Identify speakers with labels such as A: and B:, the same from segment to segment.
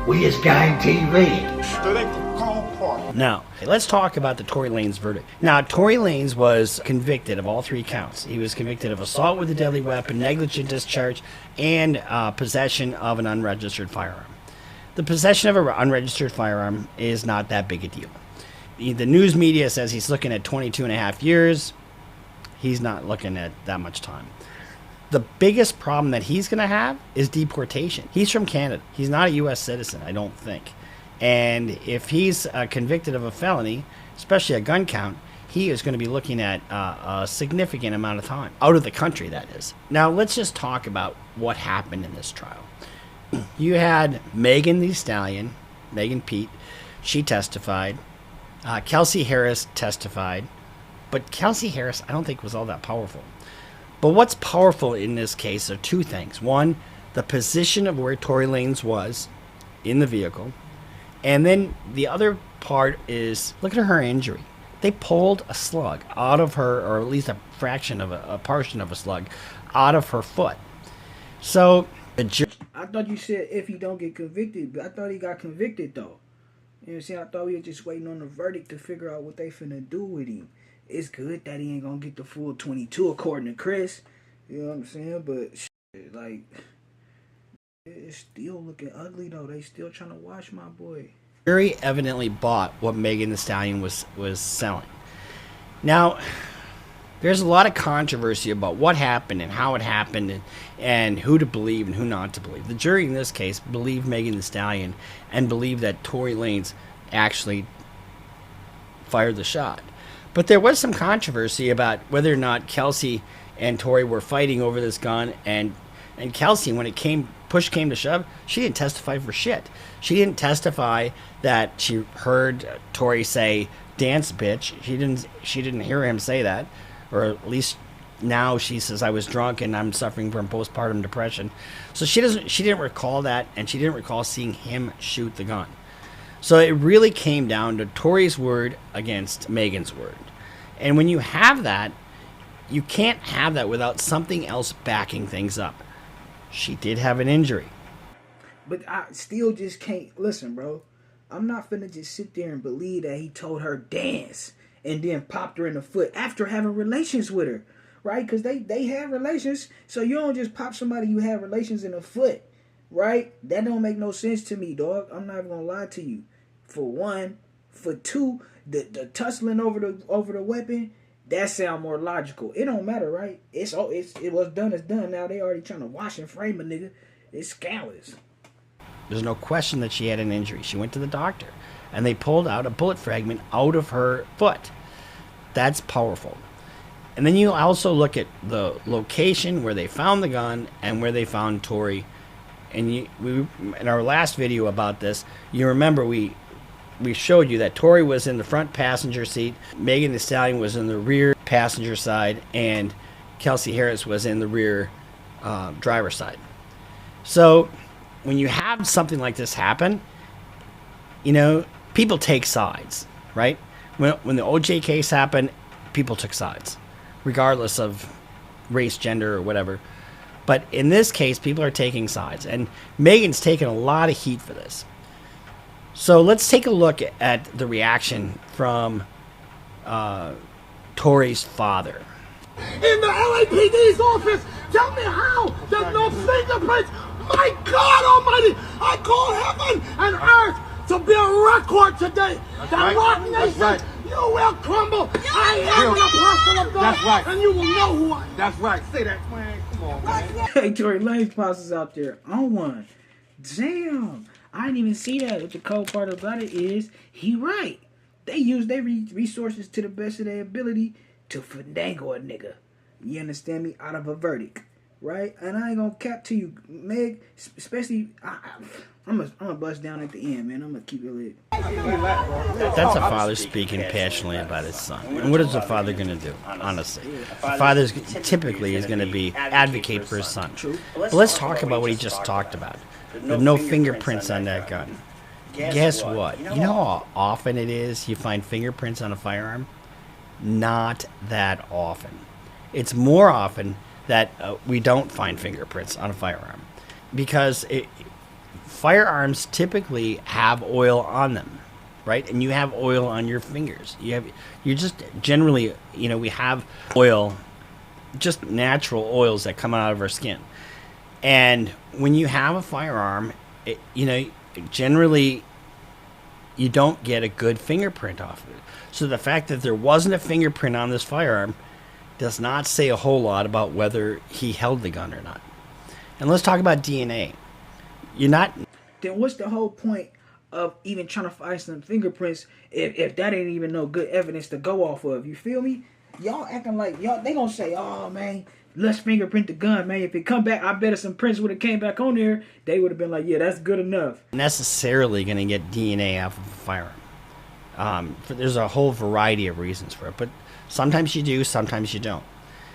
A: W.I.G TV.
B: Now, let's talk about the Tory Lanez verdict. Now, Tory Lanez was convicted of all 3 counts. He was convicted of assault with a deadly weapon, negligent discharge, and possession of an unregistered firearm. The possession of an unregistered firearm is not that big a deal. The news media says he's looking at 22 and a half years. He's not looking at that much time. The biggest problem that he's going to have is deportation. He's from Canada. He's not a U.S. citizen, I don't think. And if he's convicted of a felony, especially a gun count, he is going to be looking at a significant amount of time. Out of the country, that is. Now, let's just talk about what happened in this trial. You had Megan the Stallion, Megan Pete. She testified. Kelsey Harris testified. But Kelsey Harris, I don't think, was all that powerful. But what's powerful in this case are 2 things. One, the position of where Tory Lanez was in the vehicle. And then the other part is, look at her injury. They pulled a slug out of her, or at least a fraction of a portion of a slug, out of her foot. So,
C: I thought you said if he don't get convicted, but I thought he got convicted though. You know what I'm saying? I thought we were just waiting on the verdict to figure out what they finna do with him. It's good that he ain't gonna get the full 22 according to Chris. You know what I'm saying? But shit, like, it's still looking ugly though. They still trying to watch my boy.
B: Jury evidently bought what Megan the Stallion was selling. Now, there's a lot of controversy about what happened and how it happened and who to believe and who not to believe. The jury in this case believed Megan the Stallion and believed that Tory Lanez actually fired the shot. But there was some controversy about whether or not Kelsey and Tory were fighting over this gun, and Kelsey, when push came to shove, she didn't testify for shit. She didn't testify that she heard Tory say, "Dance, bitch." She didn't hear him say that, or at least now she says, "I was drunk and I'm suffering from postpartum depression." So she didn't recall that, and she didn't recall seeing him shoot the gun. So it really came down to Tory's word against Megan's word. And when you have that, you can't have that without something else backing things up. She did have an injury.
C: But I still just can't. Listen, bro. I'm not finna just sit there and believe that he told her dance and then popped her in the foot after having relations with her. Right? Because they have relations. So you don't just pop somebody you have relations in the foot. Right? That don't make no sense to me, dog. I'm not even gonna lie to you. For one. For two, the tussling over the weapon, that sound more logical. It don't matter, right? It was done is done. Now they already trying to wash and frame a nigga. It's scandalous.
B: There's no question that she had an injury. She went to the doctor, and they pulled out a bullet fragment out of her foot. That's powerful. And then you also look at the location where they found the gun and where they found Tory. And we in our last video about this, you remember we showed you that Tory was in the front passenger seat, Megan the Stallion was in the rear passenger side, and Kelsey Harris was in the rear driver's side. So when you have something like this happen, you know, people take sides, right? When the OJ case happened, people took sides, regardless of race, gender, or whatever. But in this case, people are taking sides, and Megan's taken a lot of heat for this. So let's take a look at the reaction from Tory's father.
D: In the LAPD's office, tell me how there's no fingerprints. My God Almighty, I call heaven and earth to be a record today. That Rock Nation, you will crumble. I am an apostle of God. That's right. And you will know who I am. That's right. Say that, man. Come on, man.
C: Hey, Tory Lanez passes out there on one. Damn. I didn't even see that. But the cold part about it is he right. They use their resources to the best of their ability to finagle a nigga. You understand me? Out of a verdict. Right? And I ain't gonna cap to you, Meg. Especially, I'm gonna bust down at the end, man. I'm gonna keep it lit.
B: That's a father speaking passionately about his son. And what is a father gonna do? Honestly, a father typically is gonna be advocate for his son. But let's talk about what he just talked about. There's no fingerprints on that gun. Guess what? You know how often it is you find fingerprints on a firearm? Not that often. It's more often that we don't find fingerprints on a firearm, because firearms typically have oil on them, right? And you have oil on your fingers. You're just generally, we have oil, just natural oils that come out of our skin. And when you have a firearm, generally you don't get a good fingerprint off of it. So the fact that there wasn't a fingerprint on this firearm does not say a whole lot about whether he held the gun or not. And let's talk about DNA.
C: Then what's the whole point of even trying to find some fingerprints if that ain't even no good evidence to go off of? You feel me? Y'all acting like they gonna say, oh man, let's fingerprint the gun, man. If it come back, I bet if some prints would have came back on there, they would have been like, yeah, that's good enough.
B: Necessarily going to get DNA off of a firearm. There's a whole variety of reasons for it, but sometimes you do, sometimes you don't.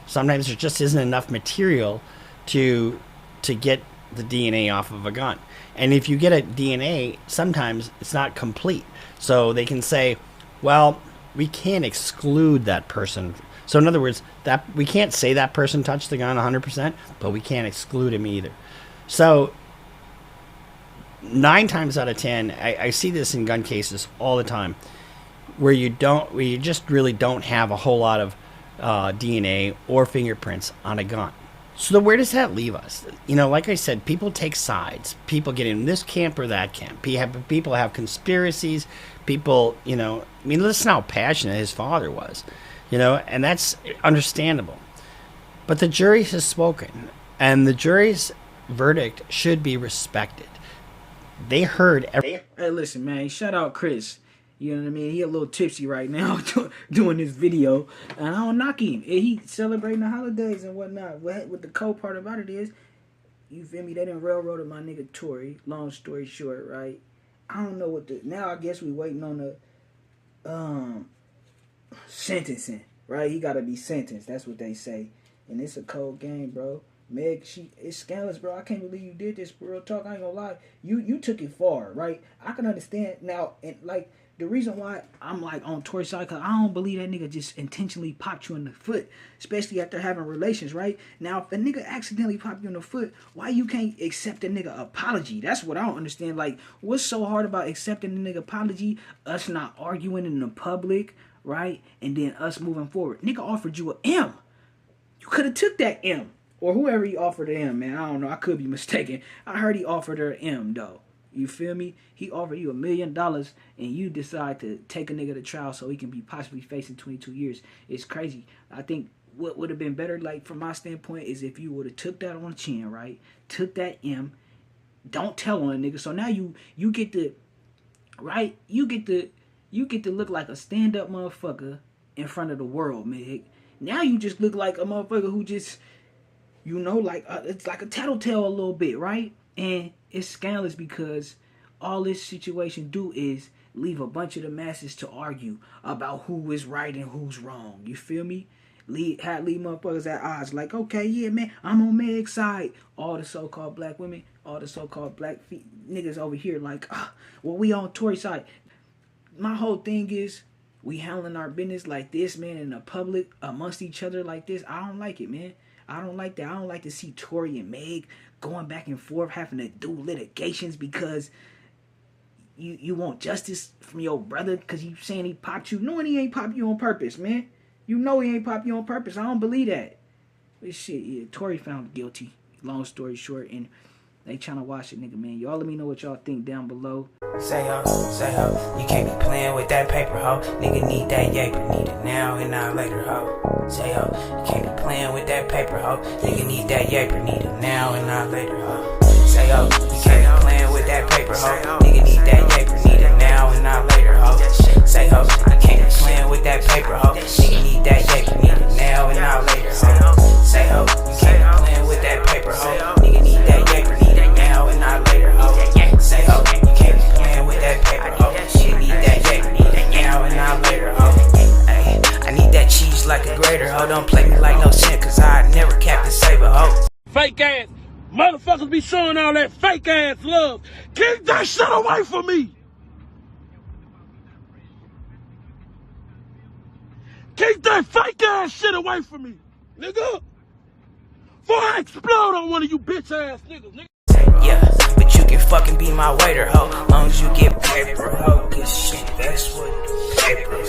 B: Sometimes there just isn't enough material to get the DNA off of a gun. And if you get a DNA, sometimes it's not complete. So they can say, well, we can't exclude that person. So in other words, that we can't say that person touched the gun 100%, but we can't exclude him either. So 9 times out of 10, I see this in gun cases all the time, where you just really don't have a whole lot of DNA or fingerprints on a gun. So where does that leave us? Like I said, people take sides. People get in this camp or that camp. People have conspiracies. People, listen how passionate his father was, and that's understandable. But the jury has spoken, and the jury's verdict should be respected. They heard everything.
C: Hey, listen, man, shout out Chris. You know what I mean? He a little tipsy right now doing this video. And I don't knock him. He celebrating the holidays and whatnot. What the cold part about it is, you feel me? They done railroaded my nigga Tory. Long story short, right? I don't know now I guess we waiting on the sentencing, right? He gotta be sentenced. That's what they say. And it's a cold game, bro. Meg, it's scandalous, bro. I can't believe you did this. Real talk, I ain't gonna lie. You took it far, right? I can understand now, and like, the reason why I'm like on Tory's side, because I don't believe that nigga just intentionally popped you in the foot, especially after having relations, right? Now, if a nigga accidentally popped you in the foot, why you can't accept a nigga apology? That's what I don't understand. Like, what's so hard about accepting the nigga apology? Us not arguing in the public, right? And then us moving forward. Nigga offered you a M. You could have took that M. Or whoever he offered the M, man. I don't know. I could be mistaken. I heard he offered her M, though. You feel me? He offered you $1 million and you decide to take a nigga to trial so he can be possibly facing 22 years. It's crazy. I think what would have been better, like from my standpoint, is if you would have took that on the chin, right? Took that M. Don't tell on a nigga. So now you get to, right? You get to look like a stand-up motherfucker in front of the world, man. Now you just look like a motherfucker who just, like it's like a tattletale a little bit, right? And it's scandalous because all this situation do is leave a bunch of the masses to argue about who is right and who's wrong. You feel me? Leave motherfuckers at odds. Like, okay, yeah, man, I'm on Meg's side. All the so-called black women, all the so-called black niggas over here like, well, we on Tory's side. My whole thing is, we handling our business like this, man, in the public, amongst each other like this. I don't like it, man. I don't like that. I don't like to see Tory and Meg going back and forth, having to do litigations because you want justice from your brother because you saying he popped you. Knowing he ain't popped you on purpose, man. You know he ain't popped you on purpose. I don't believe that. But shit, yeah, Tory found guilty. Long story short, and they trying to watch it, nigga, man. Y'all let me know what y'all think down below.
A: Say ho, you can't be playing with that paper, ho. Nigga need that yaper, need it now and not later, ho. Say ho, you can't be playing with that paper, ho. Nigga need that yaper, need it now and not later, ho. Say ho, you can't be playing with that paper, ho. Nigga need that yaper, need it now and not later, ho. Say ho, you can't be playing with that paper, ho. Nigga need that yaper, need it now and not later, ho. Say ho, you can't be playing with that paper, ho. Nigga need that yaper, need it now and not later, ho. Say ho, you can't be playing with that paper, ho. Nigga need that yaper, need it now and not later, ho. Ay, I need that cheese like a grater, ho. Don't play me like no cent, cause I never capped the saber, ho.
D: Fake ass motherfuckers be showing all that fake ass love. Keep that shit away from me. Keep that fake ass shit away from me, nigga. Before I explode on one of you bitch ass niggas, nigga.
A: Yeah, but you can fucking be my waiter, ho. Long as you get paper, ho. Cause shit, that's what paper